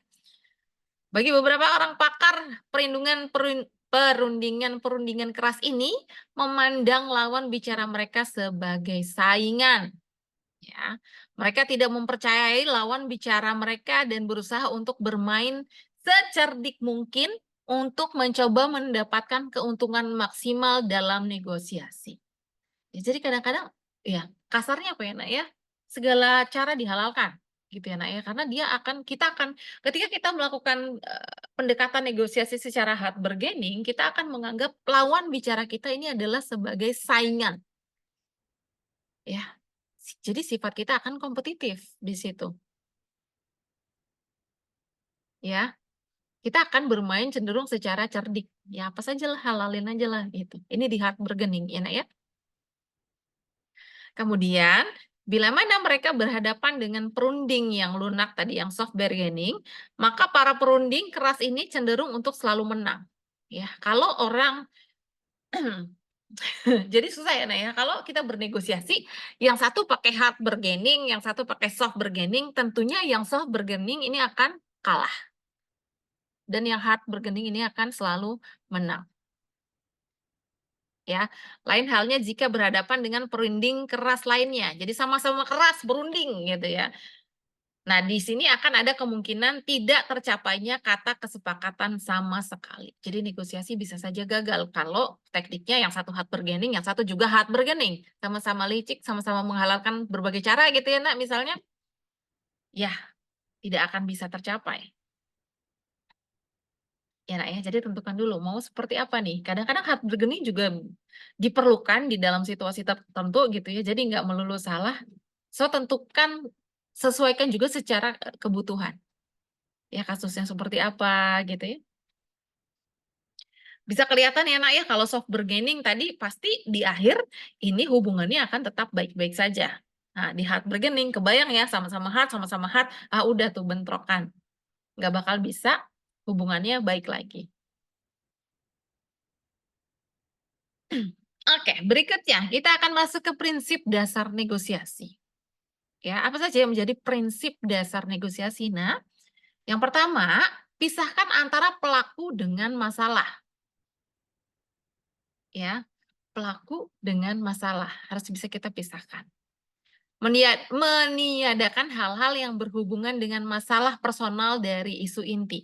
Bagi beberapa orang pakar Perundingan-perundingan keras ini memandang lawan bicara mereka sebagai saingan, ya. Mereka tidak mempercayai lawan bicara mereka dan berusaha untuk bermain secerdik mungkin untuk mencoba mendapatkan keuntungan maksimal dalam negosiasi. Ya, jadi kadang-kadang ya kasarnya apa ya, Nak, ya, segala cara dihalalkan gitu ya, Nak, ya, karena kita akan ketika kita melakukan, pendekatan negosiasi secara hard bargaining, kita akan menganggap lawan bicara kita ini adalah sebagai saingan, ya. Jadi sifat kita akan kompetitif di situ, ya. Kita akan bermain cenderung secara cerdik, ya apa sajalah, halalin ajalah gitu. Ini di hard bargaining ya, Nak, ya. Kemudian, bila mana mereka berhadapan dengan perunding yang lunak tadi, yang soft bargaining, maka para perunding keras ini cenderung untuk selalu menang. Ya, kalau orang jadi susah ya, Nak, ya, kalau kita bernegosiasi, yang satu pakai hard bargaining, yang satu pakai soft bargaining, tentunya yang soft bargaining ini akan kalah, dan yang hard bargaining ini akan selalu menang. Ya, lain halnya jika berhadapan dengan perunding keras lainnya. Jadi sama-sama keras berunding gitu ya. Nah, di sini akan ada kemungkinan tidak tercapainya kata kesepakatan sama sekali. Jadi negosiasi bisa saja gagal kalau tekniknya yang satu hard bargaining, yang satu juga hard bargaining. Sama-sama licik, sama-sama menghalalkan berbagai cara gitu ya, Nak, misalnya. Ya, tidak akan bisa tercapai. Ya, Nak, ya, jadi tentukan dulu mau seperti apa nih. Kadang-kadang hard bargaining juga diperlukan di dalam situasi tertentu gitu ya, jadi nggak melulu salah. So, tentukan, sesuaikan juga secara, kebutuhan. Ya, kasusnya seperti apa gitu ya. Bisa kelihatan ya, Nak, ya, kalau soft bargaining tadi pasti di akhir ini hubungannya akan tetap baik-baik saja. Nah, di hard bargaining kebayang ya, sama-sama hard, ah, udah tuh bentrokan, nggak bakal bisa hubungannya baik lagi. Oke, berikutnya kita akan masuk ke prinsip dasar negosiasi. Ya, apa saja yang menjadi prinsip dasar negosiasi? Nah, yang pertama, pisahkan antara pelaku dengan masalah. Ya, pelaku dengan masalah harus bisa kita pisahkan. Meniadakan hal-hal yang berhubungan dengan masalah personal dari isu inti.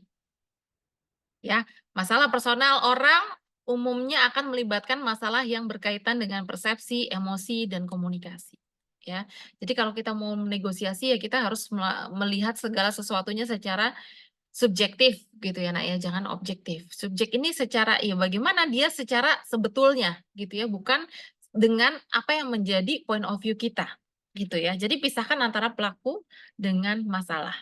Ya, masalah personal orang umumnya akan melibatkan masalah yang berkaitan dengan persepsi, emosi, dan komunikasi. Ya, jadi kalau kita mau negosiasi ya kita harus melihat segala sesuatunya secara subjektif gitu ya, Nak, ya, jangan objektif. Subjek ini secara ya bagaimana dia secara sebetulnya gitu ya, bukan dengan apa yang menjadi point of view kita gitu ya. Jadi pisahkan antara pelaku dengan masalah.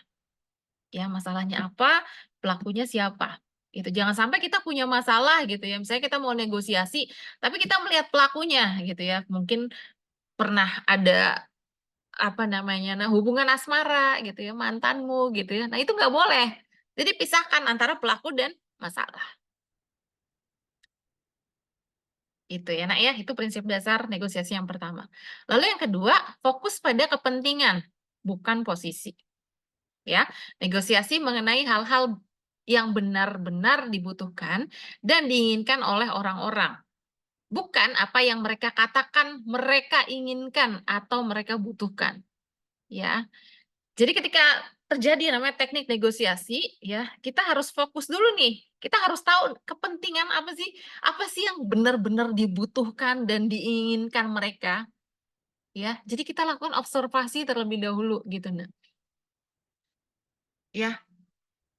Ya, masalahnya apa, pelakunya siapa, gitu. Jangan sampai kita punya masalah gitu ya, misalnya kita mau negosiasi, tapi kita melihat pelakunya gitu ya, mungkin pernah ada, apa namanya, nah hubungan asmara gitu ya, mantanmu gitu ya, nah itu nggak boleh. Jadi pisahkan antara pelaku dan masalah, gitu ya, Nak, ya, itu prinsip dasar negosiasi yang pertama. Lalu yang kedua, fokus pada kepentingan, bukan posisi. Ya, negosiasi mengenai hal-hal yang benar-benar dibutuhkan dan diinginkan oleh orang-orang, bukan apa yang mereka katakan mereka inginkan atau mereka butuhkan, ya. Jadi ketika terjadi namanya teknik negosiasi, ya, kita harus fokus dulu nih, kita harus tahu kepentingan apa sih yang benar-benar dibutuhkan dan diinginkan mereka, ya. Jadi kita lakukan observasi terlebih dahulu gitu, nah, ya.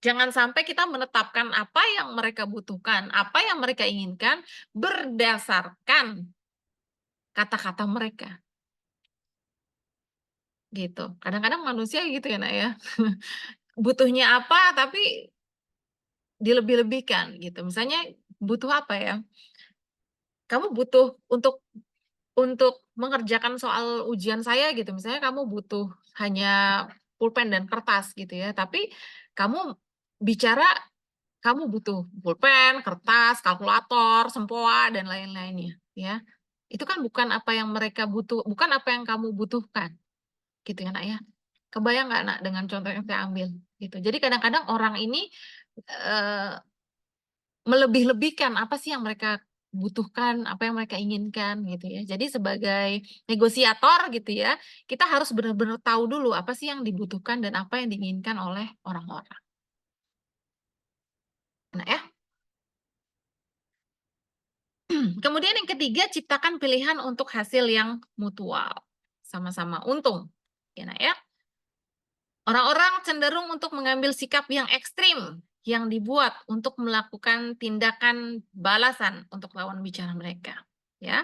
Jangan sampai kita menetapkan apa yang mereka butuhkan, apa yang mereka inginkan berdasarkan kata-kata mereka, gitu. Kadang-kadang manusia gitu ya, Nak, ya. Butuhnya apa tapi dilebih-lebihkan gitu. Misalnya butuh apa ya, kamu butuh untuk mengerjakan soal ujian saya gitu, misalnya kamu butuh hanya pulpen dan kertas gitu ya, tapi kamu bicara kamu butuh pulpen, kertas, kalkulator, sempoa, dan lain-lainnya, ya. Itu kan bukan apa yang mereka bukan apa yang kamu butuhkan, gitu ya, Nak, ya. Kebayang nggak, Nak, dengan contoh yang saya ambil, gitu. Jadi kadang-kadang orang ini, eee, melebih-lebihkan apa sih yang mereka butuhkan, apa yang mereka inginkan gitu ya. Jadi sebagai negosiator gitu ya, kita harus benar-benar tahu dulu apa sih yang dibutuhkan dan apa yang diinginkan oleh orang-orang. Nah ya, kemudian yang ketiga ciptakan pilihan untuk hasil yang mutual, sama-sama untung. Ya, nah ya, orang-orang cenderung untuk mengambil sikap yang ekstrim yang dibuat untuk melakukan tindakan balasan untuk lawan bicara mereka. Ya,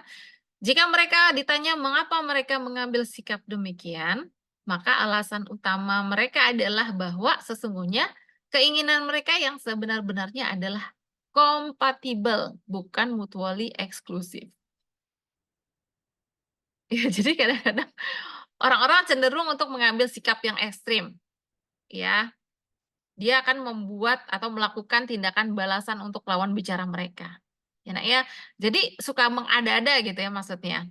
jika mereka ditanya mengapa mereka mengambil sikap demikian, maka alasan utama mereka adalah bahwa sesungguhnya keinginan mereka yang sebenar-benarnya adalah kompatibel, bukan mutually eksklusif. Ya, jadi kadang-kadang orang-orang cenderung untuk mengambil sikap yang ekstrim, ya. Dia akan membuat atau melakukan tindakan balasan untuk lawan bicara mereka. Ya, Nak, ya. Jadi suka mengada-ada gitu ya maksudnya.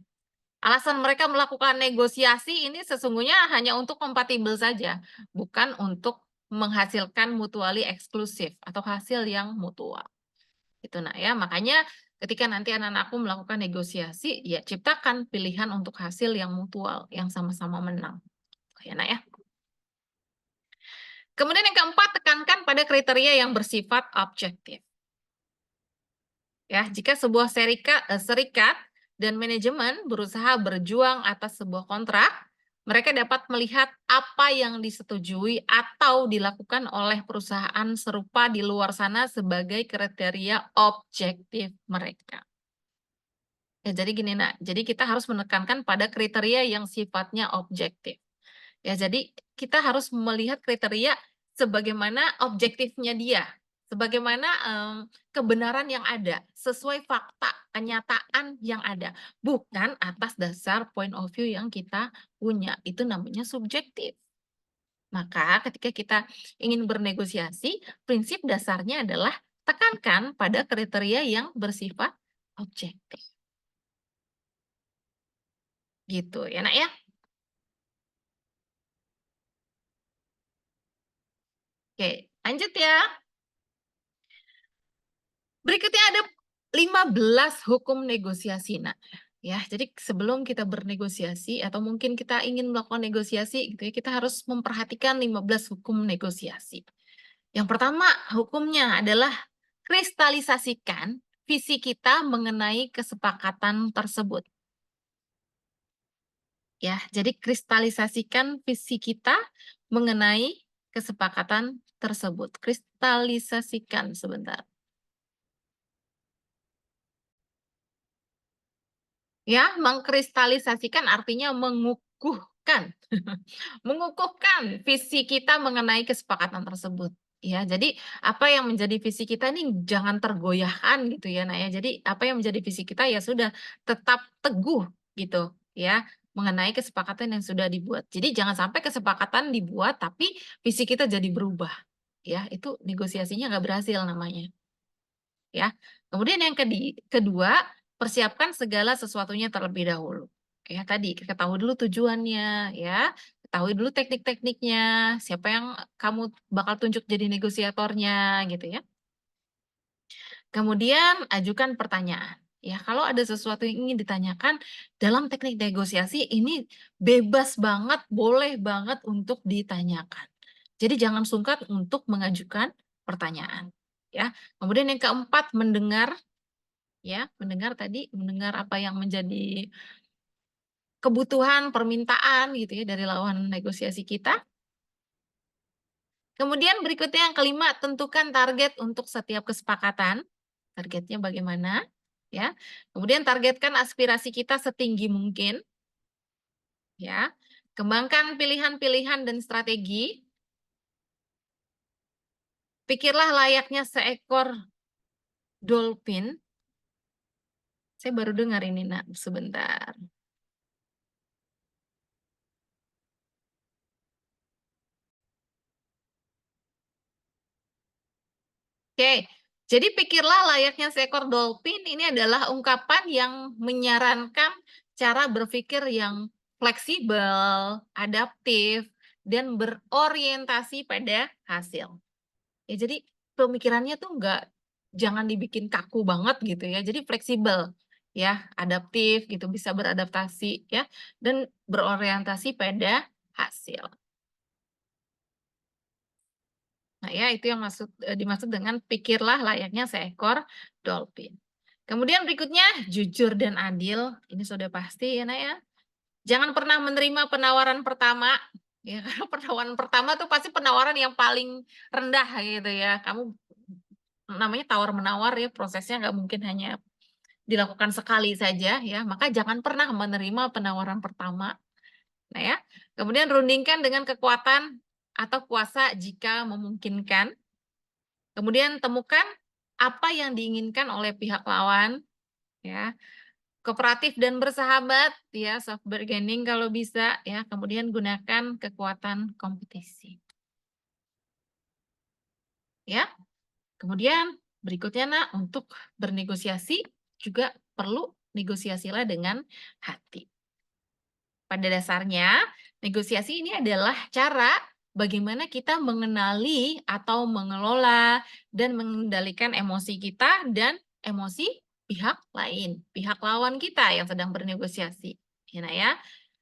Alasan mereka melakukan negosiasi ini sesungguhnya hanya untuk kompatibel saja, bukan untuk menghasilkan mutually eksklusif atau hasil yang mutual. Itu Nak ya. Makanya ketika nanti anak-anakku melakukan negosiasi, ya ciptakan pilihan untuk hasil yang mutual, yang sama-sama menang. Ya Nak ya. Kemudian yang keempat, tekankan pada kriteria yang bersifat objektif. Ya, jika sebuah serikat dan manajemen berusaha berjuang atas sebuah kontrak, mereka dapat melihat apa yang disetujui atau dilakukan oleh perusahaan serupa di luar sana sebagai kriteria objektif mereka. Ya, jadi gini, Nak. Jadi kita harus menekankan pada kriteria yang sifatnya objektif. Ya, jadi kita harus melihat kriteria sebagaimana objektifnya dia, sebagaimana, kebenaran yang ada, sesuai fakta, kenyataan yang ada, bukan atas dasar point of view yang kita punya, itu namanya subjektif. Maka ketika kita ingin bernegosiasi, prinsip dasarnya adalah tekankan pada kriteria yang bersifat objektif, gitu ya, Nak, ya. Oke, lanjut ya. Berikutnya ada 15 hukum negosiasi, Nak. Ya, jadi sebelum kita bernegosiasi atau mungkin kita ingin melakukan negosiasi gitu ya, kita harus memperhatikan 15 hukum negosiasi. Yang pertama, hukumnya adalah kristalisasikan visi kita mengenai kesepakatan tersebut. Ya, jadi kristalisasikan visi kita mengenai kesepakatan tersebut. Kristalisasikan sebentar. Ya, mengkristalisasikan artinya mengukuhkan. Mengukuhkan visi kita mengenai kesepakatan tersebut. Ya, jadi apa yang menjadi visi kita ini jangan tergoyahkan gitu ya, Nak ya. Jadi apa yang menjadi visi kita ya sudah tetap teguh gitu ya mengenai kesepakatan yang sudah dibuat. Jadi jangan sampai kesepakatan dibuat tapi visi kita jadi berubah. Ya, itu negosiasinya nggak berhasil namanya. Ya. Kemudian yang kedua, persiapkan segala sesuatunya terlebih dahulu. Ya tadi, ketahui dulu tujuannya ya, ketahui dulu teknik-tekniknya, siapa yang kamu bakal tunjuk jadi negosiatornya gitu ya. Kemudian ajukan pertanyaan. Ya, kalau ada sesuatu yang ingin ditanyakan dalam teknik negosiasi ini bebas banget, boleh banget untuk ditanyakan. Jadi jangan sungkan untuk mengajukan pertanyaan. Ya. Kemudian yang keempat, mendengar. Ya, mendengar apa yang menjadi kebutuhan, permintaan gitu ya dari lawan negosiasi kita. Kemudian berikutnya yang kelima, tentukan target untuk setiap kesepakatan. Targetnya bagaimana? Ya. Kemudian targetkan aspirasi kita setinggi mungkin, ya. Kembangkan pilihan-pilihan dan strategi. Pikirlah layaknya seekor dolphin. Saya baru dengar ini, Nak, sebentar. Oke, jadi pikirlah layaknya seekor dolphin ini adalah ungkapan yang menyarankan cara berpikir yang fleksibel, adaptif, dan berorientasi pada hasil. Ya, jadi pemikirannya tuh jangan dibikin kaku banget gitu ya. Jadi fleksibel ya, adaptif gitu, bisa beradaptasi ya, dan berorientasi pada hasil. Nah ya, itu yang dimaksud dengan pikirlah layaknya seekor dolphin. Kemudian berikutnya, jujur dan adil, ini sudah pasti ya, Nak, ya. Jangan pernah menerima penawaran pertama, ya karena penawaran pertama tuh pasti penawaran yang paling rendah gitu ya. Kamu namanya tawar-menawar ya, prosesnya nggak mungkin hanya dilakukan sekali saja ya, maka jangan pernah menerima penawaran pertama. Nah ya, kemudian rundingkan dengan kekuatan atau kuasa jika memungkinkan. Kemudian temukan apa yang diinginkan oleh pihak lawan, ya. Kooperatif dan bersahabat, ya, soft bargaining kalau bisa, ya. Kemudian gunakan kekuatan kompetisi, ya. Kemudian berikutnya, Nak, untuk bernegosiasi juga perlu negosiasilah dengan hati. Pada dasarnya, negosiasi ini adalah cara bagaimana kita mengenali atau mengelola dan mengendalikan emosi kita dan emosi pihak lain, pihak lawan kita yang sedang bernegosiasi. Ya, Nak, ya.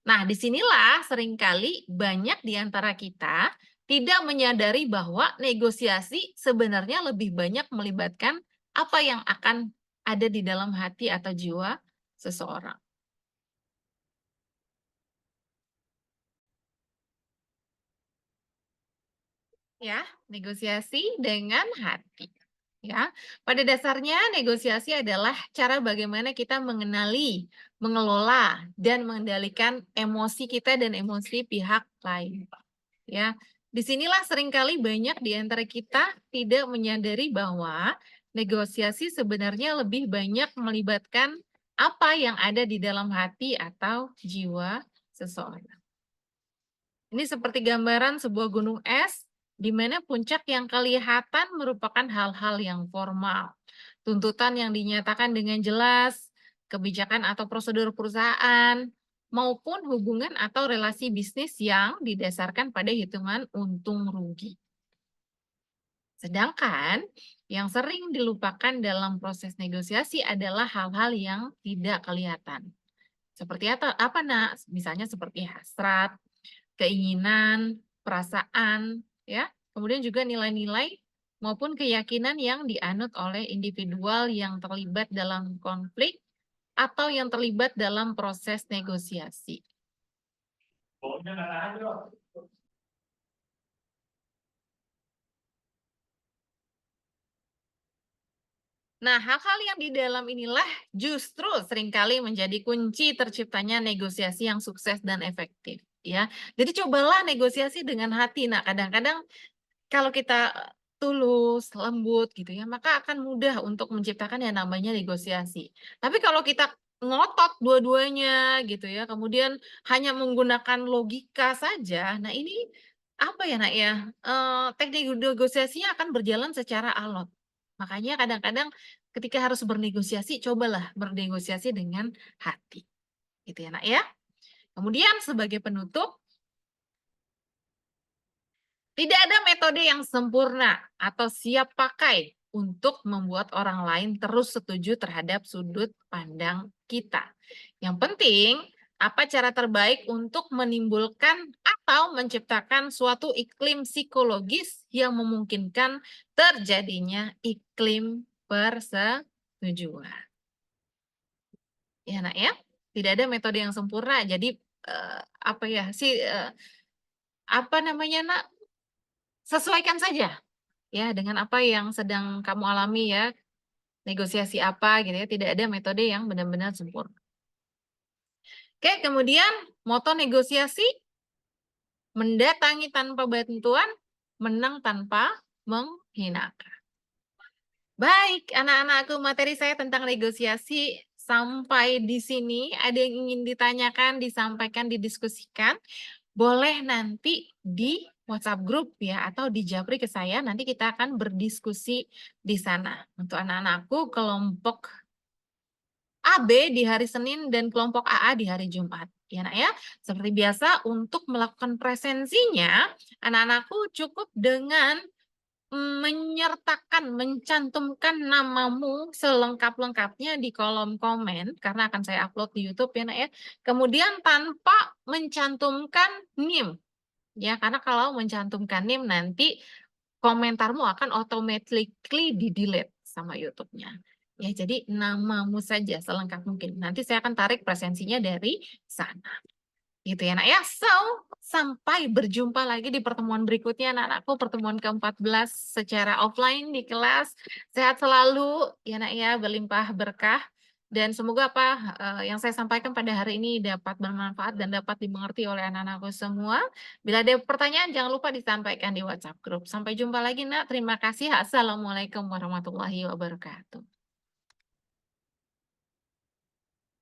Nah, disinilah seringkali banyak di antara kita tidak menyadari bahwa negosiasi sebenarnya lebih banyak melibatkan apa yang akan ada di dalam hati atau jiwa seseorang. Ya, negosiasi dengan hati. Ya, pada dasarnya negosiasi adalah cara bagaimana kita mengenali, mengelola, dan mengendalikan emosi kita dan emosi pihak lain. Ya, disinilah seringkali banyak di antara kita tidak menyadari bahwa negosiasi sebenarnya lebih banyak melibatkan apa yang ada di dalam hati atau jiwa seseorang. Ini seperti gambaran sebuah gunung es, di mana puncak yang kelihatan merupakan hal-hal yang formal. Tuntutan yang dinyatakan dengan jelas, kebijakan atau prosedur perusahaan, maupun hubungan atau relasi bisnis yang didasarkan pada hitungan untung rugi. Sedangkan yang sering dilupakan dalam proses negosiasi adalah hal-hal yang tidak kelihatan. Seperti apa, nak? Misalnya seperti hasrat, keinginan, perasaan, ya. Kemudian juga nilai-nilai maupun keyakinan yang dianut oleh individual yang terlibat dalam konflik atau yang terlibat dalam proses negosiasi. Nah, hal-hal yang di dalam inilah justru seringkali menjadi kunci terciptanya negosiasi yang sukses dan efektif, ya. Jadi cobalah negosiasi dengan hati. Nah, kadang-kadang kalau kita tulus, lembut gitu ya, maka akan mudah untuk menciptakan yang namanya negosiasi. Tapi kalau kita ngotot dua-duanya gitu ya, kemudian hanya menggunakan logika saja, nah ini apa ya, Nak, ya, teknik negosiasinya akan berjalan secara alot. Makanya kadang-kadang ketika harus bernegosiasi, cobalah bernegosiasi dengan hati, gitu ya, Nak, ya. Kemudian sebagai penutup, tidak ada metode yang sempurna atau siap pakai untuk membuat orang lain terus setuju terhadap sudut pandang kita. Yang penting, apa cara terbaik untuk menimbulkan atau menciptakan suatu iklim psikologis yang memungkinkan terjadinya iklim persetujuan. Ya, Nak, ya. Tidak ada metode yang sempurna. Jadi apa ya sih apa namanya, Nak? Sesuaikan saja ya, dengan apa yang sedang kamu alami ya, negosiasi apa gitu ya, tidak ada metode yang benar-benar sempurna. Oke, kemudian moto negosiasi, mendatangi tanpa bantuan, menang tanpa menghinakan. Baik, anak-anakku, materi saya tentang negosiasi sampai di sini. Ada yang ingin ditanyakan, disampaikan, didiskusikan? Boleh nanti di WhatsApp grup ya, atau di japri ke saya, nanti kita akan berdiskusi di sana. Untuk anak-anakku, kelompok AB di hari Senin dan kelompok AA di hari Jumat. Ya, Nak, ya. Seperti biasa, untuk melakukan presensinya, anak-anakku cukup dengan menyertakan, mencantumkan namamu selengkap-lengkapnya di kolom komen, karena akan saya upload di YouTube ya, Nak, ya. Kemudian tanpa mencantumkan NIM, ya, karena kalau mencantumkan NIM nanti komentarmu akan automatically di-delete sama YouTube-nya. Ya, jadi namamu saja selengkap mungkin. Nanti saya akan tarik presensinya dari sana. Gitu ya, Nak, ya. So, sampai berjumpa lagi di pertemuan berikutnya, anak-anakku, pertemuan ke-14 secara offline di kelas. Sehat selalu ya, Nak, ya, berlimpah berkah dan semoga yang saya sampaikan pada hari ini dapat bermanfaat dan dapat dimengerti oleh anak-anakku semua. Bila ada pertanyaan jangan lupa disampaikan di WhatsApp grup. Sampai jumpa lagi, Nak. Terima kasih. Assalamualaikum warahmatullahi wabarakatuh.